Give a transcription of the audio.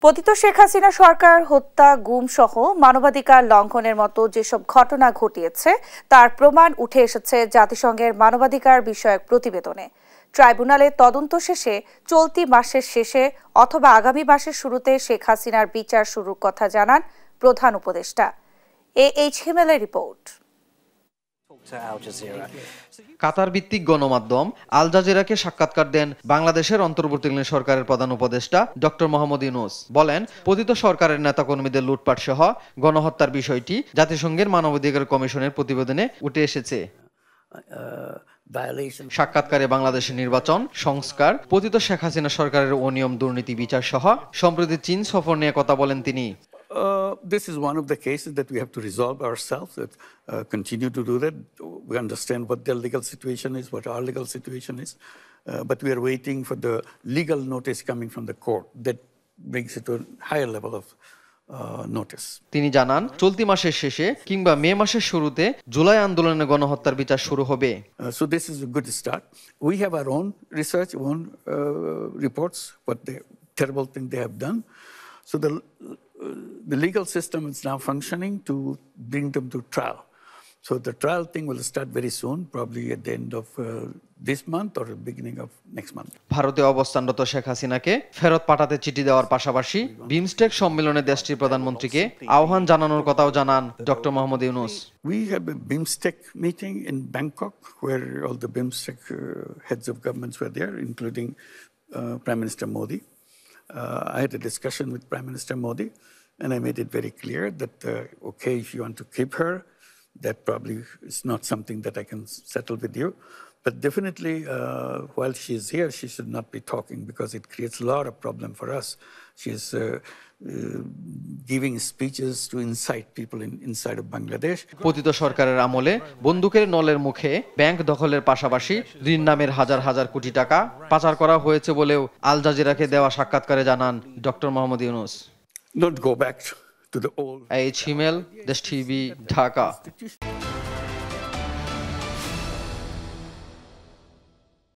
পতিত শেখ হাসিনা সরকার হত্যা, গুম সহ মানবাধিকার লঙ্ঘনের মতো যেসব ঘটনা ঘটিয়েছে তার প্রমাণ উঠে এসেছে জাতিসংঘের মানবাধিকার বিষয়ক প্রতিবেদনে। ট্রাইব্যুনালে তদন্ত শেষে চলতি মাসের শেষে অথবা আগামী মাসের শুরুতে শেখ হাসিনার বিচার শুরুর কথা জানান প্রধান উপদেষ্টা। H হিমেলের report. কাতার ভিত্তিক গণমাধ্যম আল জাজিরাকে সাক্ষাৎকার দেন বাংলাদেশের অন্তর্বর্তীকালীন সরকারের প্রধান উপদেষ্টা ডক্টর মোহাম্মদ ইউনূস। বলেন, পতিত সরকারের নেতাকর্মীদের লুটপাট সহ গণহত্যার বিষয়টি জাতিসংঘের মানবাধিকার কমিশনের প্রতিবেদনে উঠে এসেছে। সাক্ষাৎকারে বাংলাদেশের নির্বাচন সংস্কার, পতিত শেখ হাসিনা সরকারের অনিয়ম, দুর্নীতি বিচার সহ সম্প্রতি চীন সফর নিয়ে কথা বলেন তিনি। This is one of the cases that we have to resolve ourselves, continue to do that. We understand what their legal situation is, what our legal situation is, but we are waiting for the legal notice coming from the court that brings it to a higher level of notice. তিনি জানান, চলতি মাসের শেষে কিংবা মে মাসের শুরুতে জুলাই আন্দোলনের গণহত্যার বিচার শুরু হবে। So this is a good start. We have our own research, own reports, what the terrible thing they have done. So the legal system is now functioning to bring them to trial. So the trial thing will start very soon, probably at the end of this month or the beginning of next month. ভারতে অবস্থানরত শেখ হাসিনাকে ফেরত পাঠাতে চিঠি দেওয়ার পাশাপাশি বিমস্টেক সম্মেলনে দেশটির প্রধানমন্ত্রীকে আহ্বান জানানোর কথাও জানান doctor Mohammad Yunus. We have a BIMSTEC meeting in Bangkok where all the BIMSTEC heads of governments were there, including Prime Minister Modi. I had a discussion with Prime Minister Modi, and I made it very clear that, okay, if you want to keep her, that probably is not something that I can settle with you. But definitely, while she is here, she should not be talking because it creates a lot of problem for us. She is giving speeches to incite people inside of Bangladesh. পতিত সরকারের আমলে বন্দুকের নলের মুখে bank দখলের পাশাপাশি ঋণ নামের হাজার হাজার কোটি টাকা পাচার করা হয়েছে বলেও আল জাজিরাকে দেওয়া সাক্ষাৎকারে জানান doctor Mohammad Yunus. Don't go back to the old. H Himel, Desh TV, Dhaka.